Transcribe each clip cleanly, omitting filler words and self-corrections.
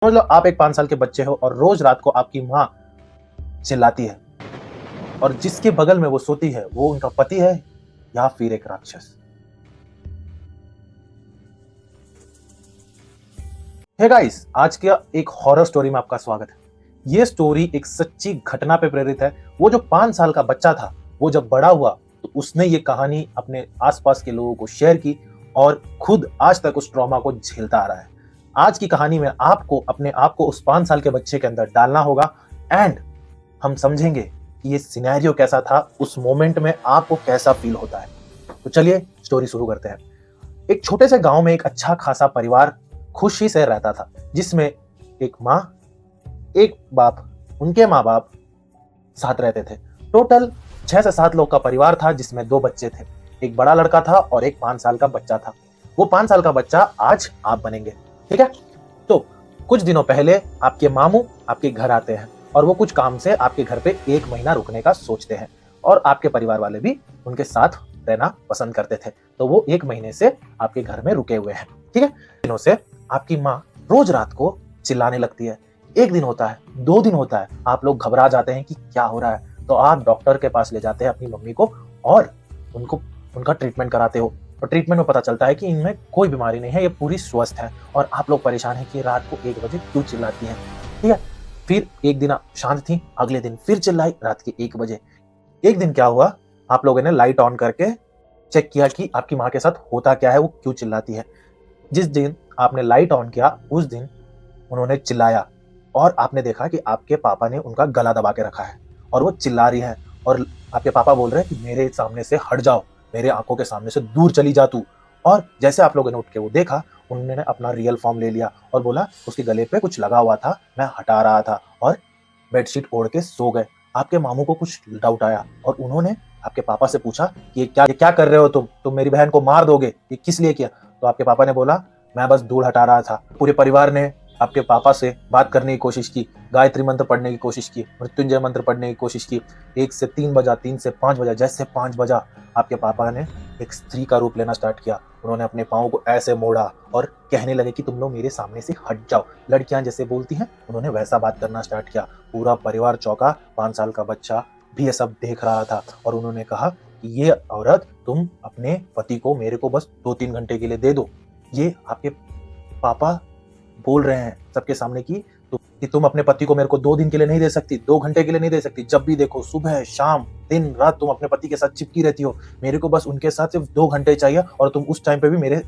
समझ लो आप एक 5 साल के बच्चे हो और रोज रात को आपकी माँ चिल्लाती है और जिसके बगल में वो सोती है वो उनका पति है या फिर एक राक्षस। हे गाइस, आज का एक हॉरर स्टोरी में आपका स्वागत है। ये स्टोरी एक सच्ची घटना पे प्रेरित है। वो जो 5 साल का बच्चा था, वो जब बड़ा हुआ तो उसने ये कहानी अपने आसपास के लोगों को शेयर की और खुद आज तक उस ट्रॉमा को झेलता आ रहा है। आज की कहानी में आपको अपने आप को उस 5 साल के बच्चे के अंदर डालना होगा एंड हम समझेंगे कि ये सिनेरियो कैसा था, उस मोमेंट में आपको कैसा फील होता है। तो चलिए स्टोरी शुरू करते हैं। एक छोटे से गांव में एक अच्छा खासा परिवार खुशी से रहता था, जिसमें एक माँ, एक बाप, उनके माँ बाप साथ रहते थे। टोटल 6 से 7 लोग का परिवार था, जिसमें 2 बच्चे थे। एक बड़ा लड़का था और एक 5 साल का बच्चा था। वो 5 साल का बच्चा आज आप बनेंगे, ठीक है। तो कुछ दिनों पहले आपके मामू आपके घर आते हैं और वो कुछ काम से आपके घर पे 1 महीना रुकने का सोचते हैं और आपके परिवार वाले भी उनके साथ रहना पसंद करते थे, तो वो 1 महीने से आपके घर में रुके हुए हैं, ठीक है। दिनों से आपकी माँ रोज रात को चिल्लाने लगती है। 1 दिन होता है, 2 दिन होता है, आप लोग घबरा जाते हैं कि क्या हो रहा है, तो आप डॉक्टर के पास ले जाते हैं अपनी मम्मी को और उनको उनका ट्रीटमेंट कराते हो। और ट्रीटमेंट में पता चलता है कि इनमें कोई बीमारी नहीं है, ये पूरी स्वस्थ है। और आप लोग परेशान हैं कि रात को 1 बजे क्यों चिल्लाती हैं, ठीक है। फिर एक दिन शांत थी, अगले दिन फिर चिल्लाई रात के 1 बजे। एक दिन क्या हुआ, आप लोगों ने लाइट ऑन करके चेक किया कि आपकी माँ के साथ होता क्या है, वो क्यों चिल्लाती है। जिस दिन आपने लाइट ऑन किया उस दिन उन्होंने चिल्लाया और आपने देखा कि आपके पापा ने उनका गला दबा के रखा है और वो चिल्ला रही है और आपके पापा बोल रहे हैं कि मेरे सामने से हट जाओ, मेरे आंखों के सामने से दूर चली जा तू। और जैसे आप लोगों ने उठ के वो देखा, उन्होंने अपना रियल फॉर्म ले लिया और बोला उसके गले पे कुछ लगा हुआ था, मैं हटा रहा था, और बेडशीट ओढ़ के सो गए। आपके मामू को कुछ डाउट आया और उन्होंने आपके पापा से पूछा कि ये क्या कर रहे हो तुम मेरी बहन को मार दोगे, ये किस लिए किया। तो आपके पापा ने बोला मैं बस धूल हटा रहा था। पूरे परिवार ने आपके पापा से बात करने की कोशिश की, गायत्री मंत्र पढ़ने की कोशिश की, मृत्युंजय मंत्र पढ़ने की कोशिश की। 1 से 3 बजा, 3 से 5 बजा। जैसे 5 बजा आपके पापा ने एक स्त्री का रूप लेना स्टार्ट किया। उन्होंने अपने पाँव को ऐसे मोड़ा और कहने लगे कि तुम लोग मेरे सामने से हट जाओ। लड़कियां जैसे बोलती हैं उन्होंने वैसा बात करना स्टार्ट किया। पूरा परिवार चौंका, 5 साल का बच्चा भी ये सब देख रहा था और उन्होंने कहा कि ये औरत, तुम अपने पति को मेरे को बस 2-3 घंटे के लिए दे दो। ये आपके पापा बोल रहे हैं सबके सामने कि तुम अपने पति को मेरे को 2 दिन के लिए नहीं दे सकती, 2 घंटे के लिए नहीं दे सकती। जब भी देखो, सुबह शाम दिन रात तुम अपने पति के साथ चिपकी रहती हो। मेरे को बस उनके साथ सिर्फ 2 घंटे चाहिए और तुम उस टाइम पे भी मेरे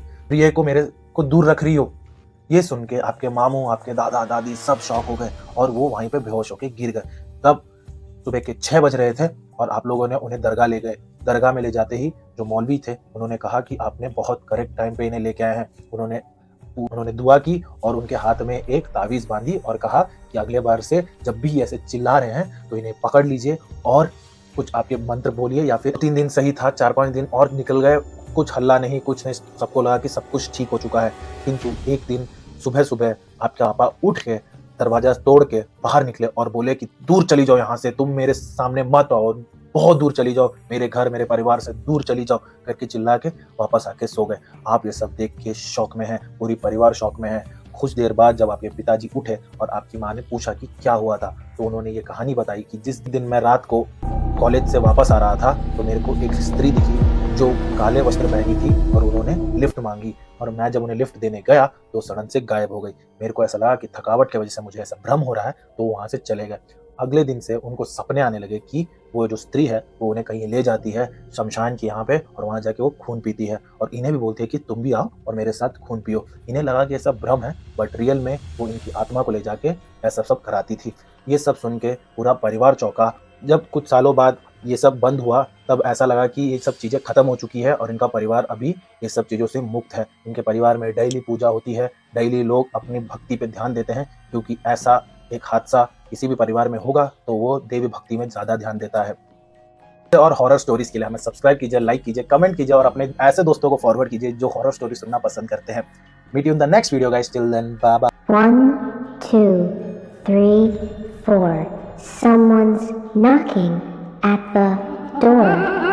को दूर रख रही हो। ये सुन के आपके मामू, आपके दादा दादी सब शॉक हो गए और वो वहीं पे बेहोश होके गिर गए। तब सुबह के 6 बज रहे थे और आप लोगों ने उन्हें दरगाह ले गए। दरगाह में ले जाते ही जो मौलवी थे उन्होंने कहा कि आपने बहुत करेक्ट टाइम पे इन्हें लेके आए हैं। उन्होंने दुआ की और उनके हाथ में एक तावीज़ बांधी और कहा कि अगले बार से जब भी ऐसे चिल्ला रहे हैं तो इन्हें पकड़ लीजिए और कुछ आपके मंत्र बोलिए। या फिर 3 दिन सही था, 4-5 दिन और निकल गए, कुछ हल्ला नहीं, कुछ नहीं, सबको लगा कि सब कुछ ठीक हो चुका है। किंतु एक दिन सुबह सुबह आपके पापा उठ के दरवाजा तोड़ के बाहर निकले और बोले कि दूर चली जाओ यहाँ से, तुम मेरे सामने मत आओ, बहुत दूर चली जाओ, मेरे घर मेरे परिवार से दूर चली जाओ करके चिल्ला के वापस आके सो गए। आप ये सब देख के शौक में हैं, पूरी परिवार शौक में है। कुछ देर बाद जब आपके पिताजी उठे और आपकी माँ ने पूछा कि क्या हुआ था, तो उन्होंने ये कहानी बताई कि जिस दिन मैं रात को कॉलेज से वापस आ रहा था तो मेरे को एक स्त्री दिखी जो काले वस्त्र पहनी थी और उन्होंने लिफ्ट मांगी और मैं जब उन्हें लिफ्ट देने गया तो सडन से गायब हो गई। मेरे को ऐसा लगा कि थकावट की वजह से मुझे ऐसा भ्रम हो रहा है, तो वहां से चले गए। अगले दिन से उनको सपने आने लगे कि वो जो स्त्री है वो उन्हें कहीं ले जाती है शमशान के यहाँ पे और वहां जाके वो खून पीती है और इन्हें भी बोलती है कि तुम भी आओ और मेरे साथ खून पियो। इन्हें लगा कि ऐसा भ्रम है, बट रियल में वो इनकी आत्मा को ले जाके ऐसा सब कराती थी। ये सब सुन के पूरा परिवार चौंका। जब कुछ सालों बाद ये सब बंद हुआ तब ऐसा लगा कि ये सब चीज़ें खत्म हो चुकी है और इनका परिवार अभी ये सब चीज़ों से मुक्त है। इनके परिवार में डेली पूजा होती है, डेली लोग अपनी भक्ति पे ध्यान देते हैं, क्योंकि ऐसा एक हादसा किसी भी परिवार में होगा तो वो देवी भक्ति में ज़्यादा ध्यान देता है। और हॉरर स्टोरीज के लिए हमें सब्सक्राइब कीजिए, लाइक कीजिए, कमेंट कीजिए और अपने ऐसे दोस्तों को फॉरवर्ड कीजिए जो हॉरर स्टोरी सुनना पसंद करते हैं। Meet you in the next video guys, till then bye bye. 1, 2, 3, 4. Someone's knocking at the door.